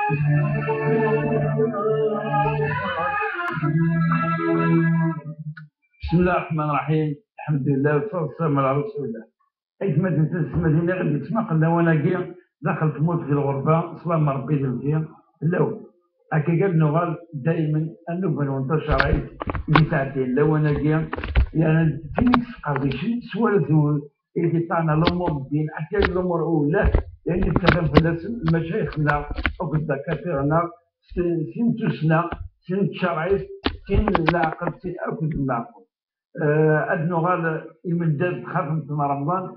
بسم الله الرحمن الرحيم. الحمد لله والصلاة والسلام على رسول الله. حيث ما تنسى المدينة غادي تسمع قلنا وانا كيا دخل تموت في الغربة سلام ربي ذنبيا لو هكا قال نغال دائما انه بنونتشر عيد بساعتين لو انا كيا يعني تنس قضيشن سوالف اللي طعنا الامور الدين حتى الامور اولى يعني تفهم في المشايخنا او الدكاترة سنتوسنا سنت شرعي سن العقل سن اكل المعقول. ادنو غال يمدد خاف من رمضان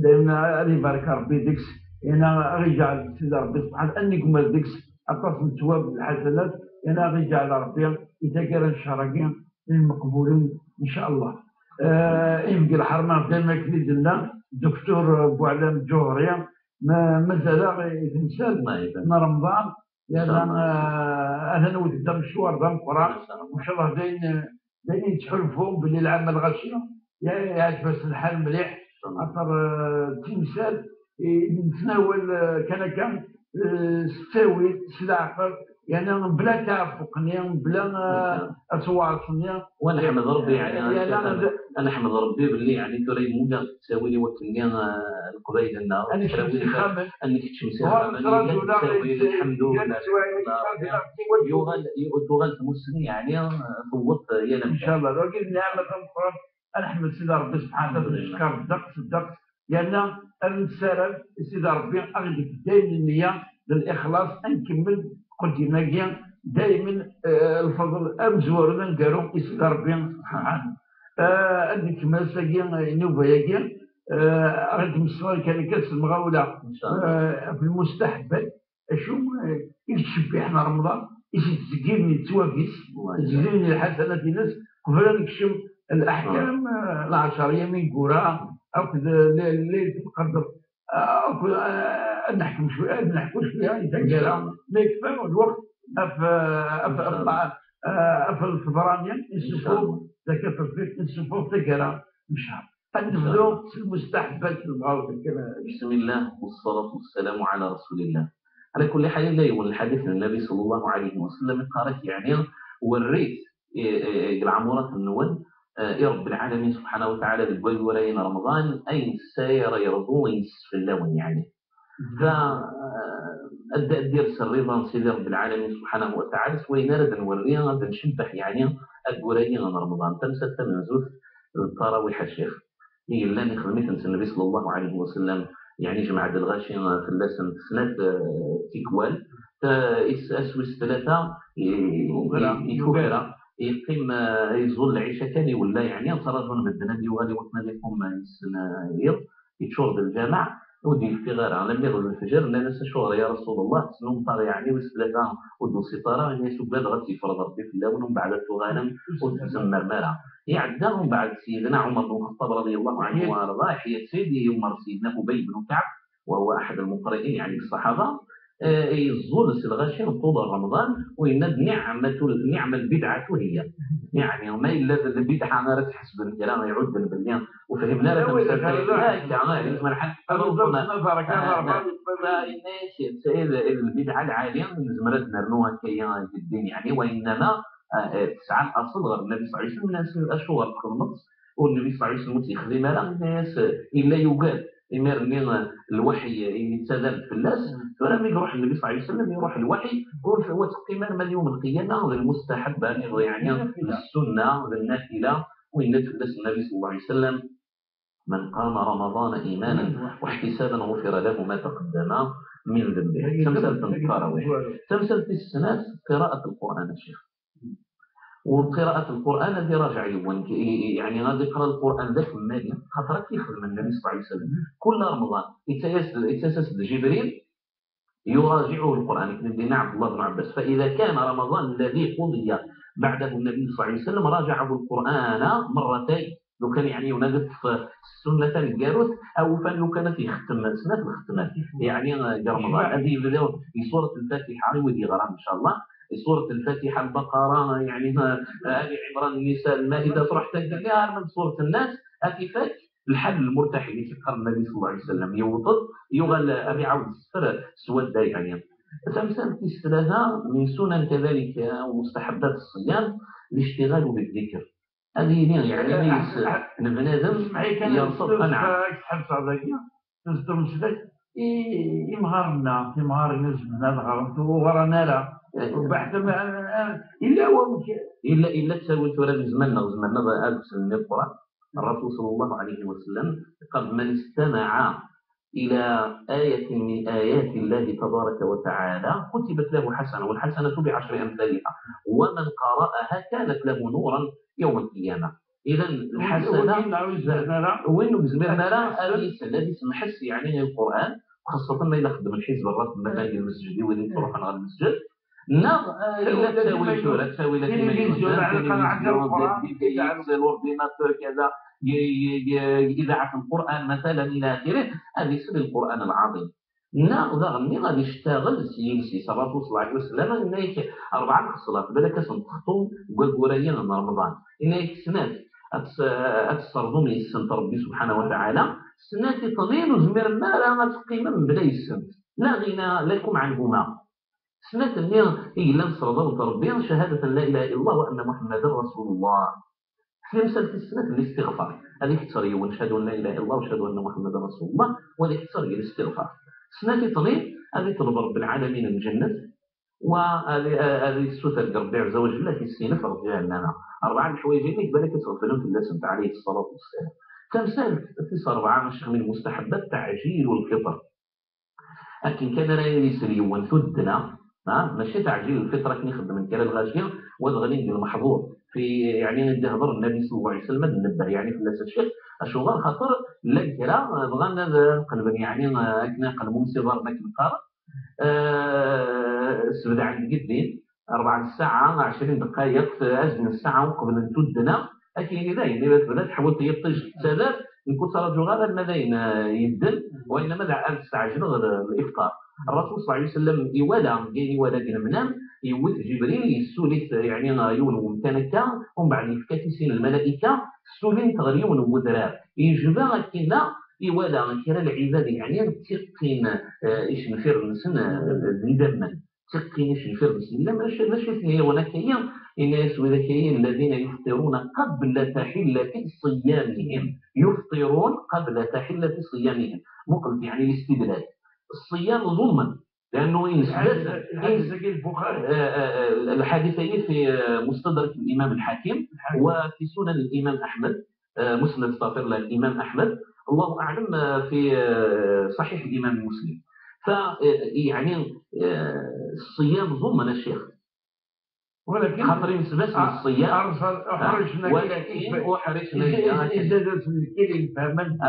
دائما اللي بارك ربي ديكس انا رجع سيدي ربي سبحانه انكم ديكس اتصل ثواب الحسنات انا رجع على ربي اذا كان الشرقين المقبولين ان شاء الله. يبقى الحرمان دائما كليد لنا الدكتور بوعلام الجوهري مازال يتمثال من رمضان يعني انا نود المشوار ذا مقران وان شاء الله داين يتحلفوا باللي العام الغاشيه يعجبس الحال مليح خاطر التمثال نتناول كان ستاوي سلاعقل يعني بلا تعفقني بلا اصواتني ونحمد ربي يعني انا نحمد ربي باللي يعني تري موجا تساوي لي وقت كان القبيل النار انك تشمسها تساوي الحمد لله يغال مسلم يعني صوت يا ان شاء الله لو قلنا نعمه القران نحمد سيدي ربي سبحانه وتعالى نشكر الدقس لان السلام سيدي ربي اغلب دائما النيه للاخلاص نكمل قديما دائما الفضل امزورنا نقالوا سيدي ربي سبحانه عندك مساكين نوبه ياكين غادي مسوي كان كاس المغاوله في المستحبات اشو يشبحنا رمضان يزكيني توافيس يزكيني الحسنات الناس قبل نكشف الاحكام العشريه من قرى او اللي تقدر نحكم شويه نحكوا شويه اذا كان ما يكفى الوقت في الفبرانيا نشوفوا زكاه الفطر نشوفوا تقرا مشهر نبداو المستحبات المغاوله. بسم الله والصلاه والسلام على رسول الله. على كل حال لا يقول الحديث عن النبي صلى الله عليه وسلم قالت يعني وريت العمورة النون يا رب العالمين سبحانه وتعالى بالبوي ولين رمضان أي ساير يرضون يسفلون يعني فأدير الرضا سيدي رب العالمين سبحانه وتعالى سوينا رد نورينا بنشبح يعني القريين رمضان تمسد تنزل التراويح الشيخ هي اللي خدمت النبي صلى الله عليه وسلم يعني جماعة الغاشي في اللسن سنة تيكوال أسوس ثلاثة يكوكرا يقيم يزول العيشة كان ولا يعني انصرفون بدنا ديوالي وقتنا لكم السنة يتشرب الجامع ودي في غير لم يغل الفجر لا ننسى شهر يا رسول الله سنوم طار يعني وسلافا ودو سيطارة يعني سباد غطي فرض ربي في الله ونوم بعد التغانم وتزمر مرة يعداهم بعد سيدنا عمر بن الخطاب رضي الله عنه وارضاه حياة سيدي عمر سيدنا أبي بن كعب وهو أحد المقرئين يعني الصحابة يزول الغاشي طول رمضان ويند نعمة البدعة هي يعني وما إلا البدعة أنا تحسب الكلام يعود بالبليان وفهمنا لك البدعة العالية زمرت نرنوها كيان الدين يعني وإنما تسعى الأصل غير النبي صلى الله عليه وسلم الناس الأشهر تخلص والنبي صلى الله عليه وسلم يخدم على الناس إلا يقال إمر من الوحي يتسادل في الناس فلما يروح النبي صلى الله عليه وسلم يروح الوحي وتقيما من يوم القيامة للمستحب يعني للسنة للنافلة وإن تفلس النبي صلى الله عليه وسلم من قام رمضان إيمانا واحتسابا غفر له ما تقدم من ذنبه. تمثل في السنة قراءة القرآن الشيخ وقراءة القرآن هذه راجع يعني غادي يقرأ القرآن ذاك المالي خاطر يخدم النبي صلى الله عليه وسلم كل رمضان يتسلسل جبريل يراجعه القرآن كما عبد الله بن عباس فإذا كان رمضان الذي قضي بعده النبي صلى الله عليه وسلم راجعه القرآن مرتين لو كان يعني ينادف السنة الجاروت أو فلو كانت يختم سنة الختمات يعني رمضان هذه في سورة الفاتحة ودي غرام إن شاء الله سورة الفاتحة البقرة يعني آل عمران النساء المائدة تروح تلقاها من سورة الناس أكيفات الحل المرتاح اللي تقرأ النبي صلى الله عليه وسلم يوطد يغل أبي عود السفر سود يعني فمثال كيس ثلاثة من سنن كذلك ومستحبات الصيام الاشتغال بالذكر. هذه يعني ليس بنادم يرصد قنعة يسحب صدقية تصدم شدك يمهرنا نجم هذا غرمت ورانا لا وبحث إلا هو إلا تساوي تورا زماننا ألف سنة القرآن. الرسول صلى الله عليه وسلم قد من استمع إلى آية من آيات الله تبارك وتعالى كتبت له حسنة، والحسنة ب10 أمثالها، ومن قرأها كانت له نورا يوم القيامة. إذا الحسنة وين زمرنا لا الذي سمحس يعني القرآن، خاصة ما إذا خدم الحزب الراتب مثلا المسجد وين تروح على المسجد لا تساوي شورى تساوي لك الأورديناتور كذا إذاعة القرآن مثلا إلى آخره. هذه سر القرآن العظيم. غني غادي يشتغل سيلسي صلى الله عليه وسلم إنك 4 خصلات بالك سنتخطو وقوريا رمضان إنك سنات أتصرضوا من السنة ربي سبحانه وتعالى سنات طويل وزمير ما لا تقيما من بلا السنة لا غنى لكم عنهما. سنة اللي إلا نصرضوا ربي شهادة لا إله إلا الله وأن محمدا رسول الله. في مسألة السنة الاستغفار هذه كثر ونشهد أن لا إله إلا الله وشهد أن محمدا رسول الله، وهذه كثر الاستغفار. سنة طويل هذه طلب رب العالمين الجنة، وهذه الستر ربي عز وجل في السنة فرجع لنا 4 الحوايج اللي بالك تغفلون في الله سبحانه عليه الصلاة والسلام. تمثال في 4 مش من المستحبات تعجيل الفطر. لكن كان لا يسري ونثدنا ماشي تعجيل الفطر كي نخدم من كلا الغاشيه والغني المحظور في يعني ندي هضر النبي صلى الله عليه وسلم ننبه يعني في الناس الشيخ اشوغال خاطر لا كلا بغانا نقلب يعني كنا نقلبوا مسيبار ماك القار سبدا عند جدين 4 ساعة 20 دقائق أجل الساعة قبل أن تدنا أكيد لا يعني بدأت تحاول تيطج ثلاث يكون صار جغال المدين يدل وإنما دع تستعجل الإفطار. الرسول صلى الله عليه وسلم يوالى دين منام يوت جبريل يسولف يعني يون ومتنكا ومن بعد يفكتسين الملائكة سولين تغريون ومدرار يجبا كنا يوالى كلا العباد يعني تقين إيش نفير نسن دمن تقين إيش نفير نسن لا ماشي هي ونكيا الناس وذكيين الذين يفطرون قبل تحلة صيامهم يفطرون قبل تحلة صيامهم مقلت يعني الاستدلال الصيام ظلما لأنه الحديثين في مستدرك الإمام الحاكم وفي سنن الإمام أحمد مسند استغفر الله الإمام أحمد الله أعلم في صحيح الإمام مسلم. فيعني الصيام ظلما الشيخ ولكن خاطر ينسبس للصيام ولكن أحرجنا إذا داس من الكلم فهمن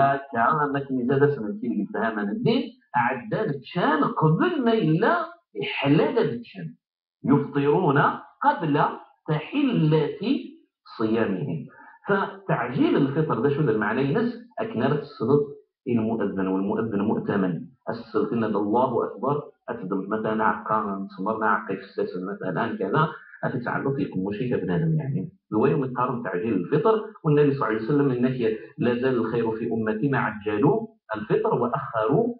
أنك إذا داس من الكلم فهمن الدين أعداد الشام قبل ما إلا إحلال الشام يفطرون قبل تحلة صيامهم. فتعجيل الفطر ده شو المعنى ينس أكنارة الصدق المؤذن والمؤذن مؤتمن السلطنة الله أكبر أتدم مثلا عقا صمرنا عقا في الساسل مثلا كذا أتتعلق يكون مشيكة بنادم يعني الويوم القارم تعجيل الفطر. والنبي صلى الله عليه وسلم إنك لا زال الخير في أمتي ما عجلوا الفطر وأخروا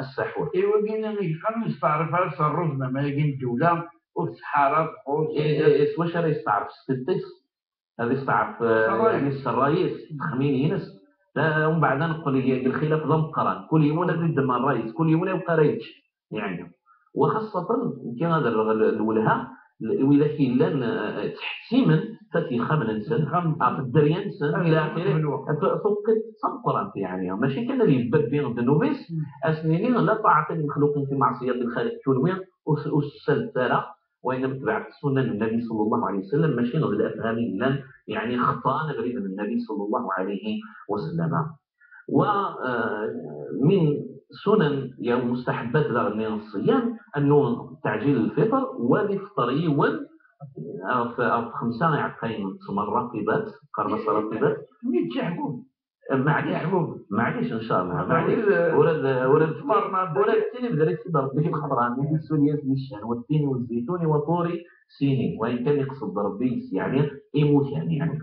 السحور. إيوا بينا نيقن نستعرف على الرز ما يجين جولة والسحارات واش راه يستعرف ستيس هذا يستعرف يعني السرايس تخمين ينس لا ومن بعد نقول لي الخلاف ضم قران كل يوم نزيد مع الرئيس كل يوم يبقى ريتش يعني وخاصة كان هذا الولها وإذا كان لن تحسيما فتي خمن إنسان في الدريان إنسان إلى آخره فوقت صنقران يعني ماشي كان اللي يبدأ بين الذنوبس أسنين لا طاعة لمخلوق في معصية الخالق كلوية والسلسلة وإنما اتبعت سنن النبي صلى الله عليه وسلم ماشي غير الأفهام لن يعني خطأنا بريد من النبي صلى الله عليه وسلم. ومن سنن يعني مستحبات من الصيام أنه تعجيل الفطر والإفطار في 5 عقين مرتبات قرب راتبات يتشحبون معليش ان شاء الله ورد التين بدرس ربي الخضران من السوليات بالشان والتين والزيتون وطوري سينين وان كان يقصد ربي يعني يموت يعني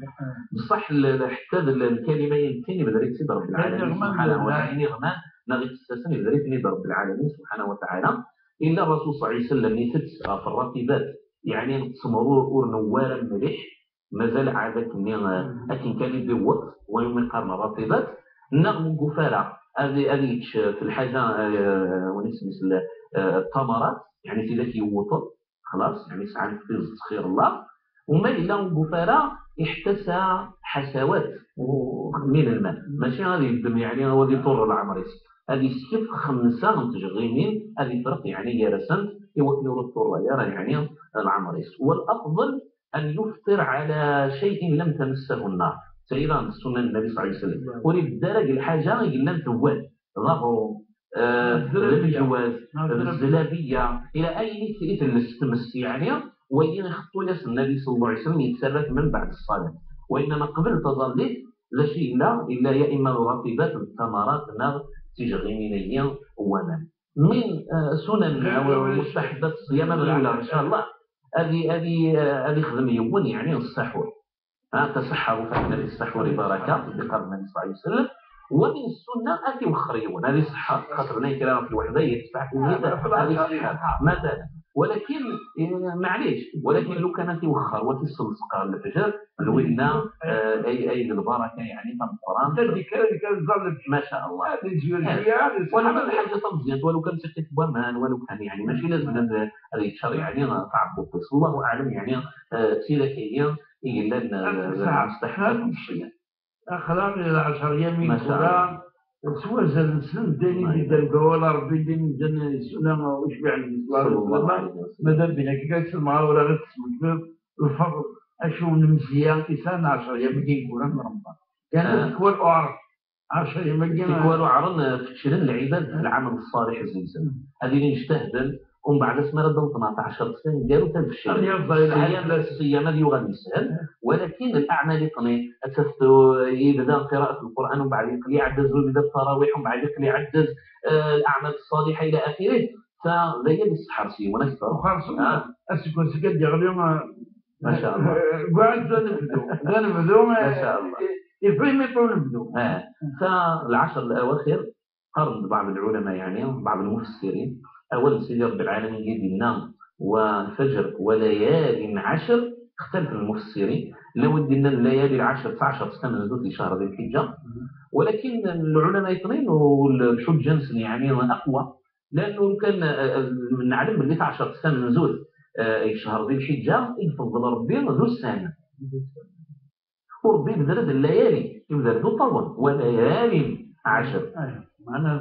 بصح حتى الكلمه يمكن بدرس رب العالمين سبحانه وتعالى غمان نغي تستسن بدرس رب العالمين سبحانه وتعالى الا الرسول صلى الله عليه وسلم يفتس في الراتبات يعني تسمروا نوالا مليح مازال عادة لكن كان يبيوط ويوم يقارن الراتبات نغم قفالة هذه في الحاجة ونسمي التمرات يعني في ذاك يوطل خلاص يعني ساعة في خير الله وما إلا قفالة احتسى حسوات من الماء ماشي غادي يبدم يعني هو يطر العمريس هذه سكف خمسة متجغمين هذه فرق يعني يرسنت يوكلوا الطر يعني العمريس والأفضل أن يفطر على شيء لم تمسه النار سيدنا سنن النبي صلى الله عليه وسلم وللدرجة الحاجة يقول توال ظهره الجواز الزلابية إلى أي شيء تمس يعني وين يخطو يس النبي صلى الله عليه وسلم يتسرك من بعد الصلاة وإنما قبل تظلت لا شيء إلا يا إما الرطيبات الثمرات نار تجغيمينيا ومن من سنن أو مستحبات الصيام الأولى إن شاء الله هذه خدمة يوم يعني السحور تسحروا فإن للسحور بركة بقول النبي صلى الله عليه وسلم ومن السنة أتي وخريون هذه صحة خاطرنا كلام في الوحدة يتسع هذه صحة مثلا ولكن معليش ولكن لو كانت يوخر وتسلسق الفجر الوينا أي البركة يعني تم القرآن ما شاء الله ولو كان حاجة تمزيت ولو كان سكت بمان ولو كان يعني ماشي لازم هذا الشرع يعني تعبد بس الله أعلم يعني سيركيا إلا المستحبات الشيء أخلاق العشر يمين كلها سوى زلسل ديني دي القوالة ربي ديني ديني السلام وشبع المسلمين ماذا بنا كي تسمع ولا غير تسمع الفضل أشو المزيان كيسان 10 يمين كلها من رمضان كانت تكوال أعرف 10 يمين تكوال أعرف في تشيرين العباد العمل الصالح الزلزال هذه نجتهد ومن بعد اسمها ردهم 18 سنة قالوا تنفشل الصيام هذه غادي يسهل ولكن الأعمال اثنين أتفتوا يبدأ قراءة القرآن ومن بعد يقل يعدز ويبدأ التراويح ومن بعد يقل يعدز الأعمال الصالحة إلى آخره فلا يلبس حرسي ونكثر وخارسون أسكن سكت يغليهم ما شاء الله قاعد ذنبدو ما شاء الله يفهم يطول فالعشر الأواخر قرن بعض العلماء يعني بعض المفسرين أول سيدي رب العالمين يدي النوم والفجر وليال 10 اختلف المفسرين لو دينا الليالي 10 19 تستمد لشهر ذي الحجة ولكن العلماء يقولون والحجة يعني أقوى لأنه كان نعلم باللي 10 تستمد نزول شهر ذي الحجة يفضل ربي ذو السنة وربي بدرد الليالي يبدأ طول وليالي 10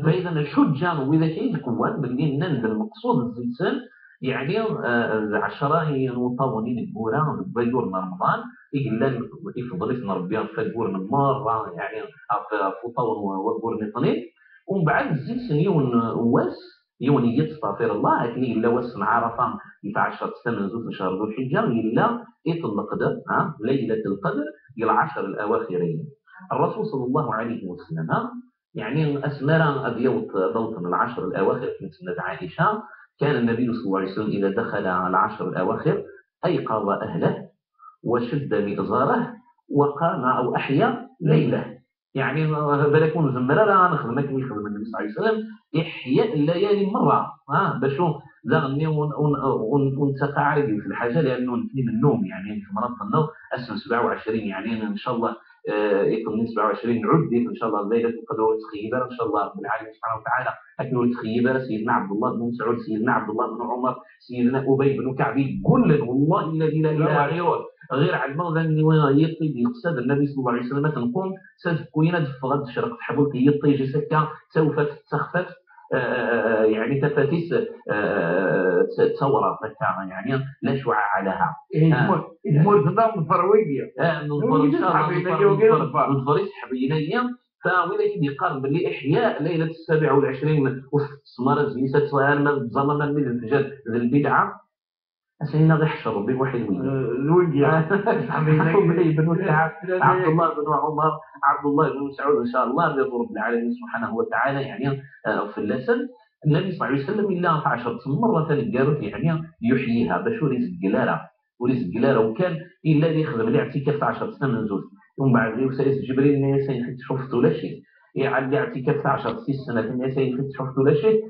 فإذا الحجة وإذا كاين الكوان باللي ننزل المقصود الزلزال يعني 10 مطولين البورا بيور رمضان إلا يفضل ربي فجور من مرة يعني في طول وبور نطني ومن بعد الزلزال يون واس يون يستغفر الله لكن إلا واس عرفة 10 سنة زوج شهر ذو الحجة إلا يطل القدر ليلة القدر العشر الأواخرين الرسول صلى الله عليه وسلم يعني أسمر أبيوت ضوط العشر الأواخر في سنة عائشة كان النبي صلى الله عليه وسلم إذا دخل العشر الأواخر أيقظ أهله وشد مئزاره وقام أو أحيا ليلة يعني بالكون زمرة لا نخدم كما يخدم النبي صلى الله عليه وسلم إحياء الليالي مرة باش زغني ونتقاعد في الحاجة لأنه نتني من النوم يعني في مرض النوم أسم 27 يعني إن شاء الله يكون 27 نعد إن شاء الله ليلة القدر تخيبة إن شاء الله رب العالمين سبحانه وتعالى أكمل تخيبة سيدنا عبد الله بن مسعود سيدنا عبد الله بن عمر سيدنا أبي بن كعب كل والله الذي لا إله غيره غير على المغزى اللي يطي يقصد النبي صلى الله عليه وسلم تنقوم سكوينة فغد الشرق تحبل يطي جسكا سوف تستخفت يعني تفاتيس تصورات يعني لا شعاع لها الموت نظام فروية نفريس حبينيا فولا كي يقارن باللي إحياء ليلة 27 وسط سمارة زيسة سوال ظلم من الانفجار البدعة أسينا غير حشر ربي واحد الوجه بن كعب عبد الله بن عمر عبد الله بن مسعود إن شاء الله رضي رب العالمين سبحانه وتعالى يعني في اللسن النبي صلى الله عليه وسلم إلا 10 مرة قالوا يعني يحييها باش وليس قلالة وكان إلا يخدم الاعتكاف 10 سنة من زوج ومن بعد وسائس جبريل سينفتح ولا شيء يعني الاعتكاف 10 سنة سينفتح ولا شيء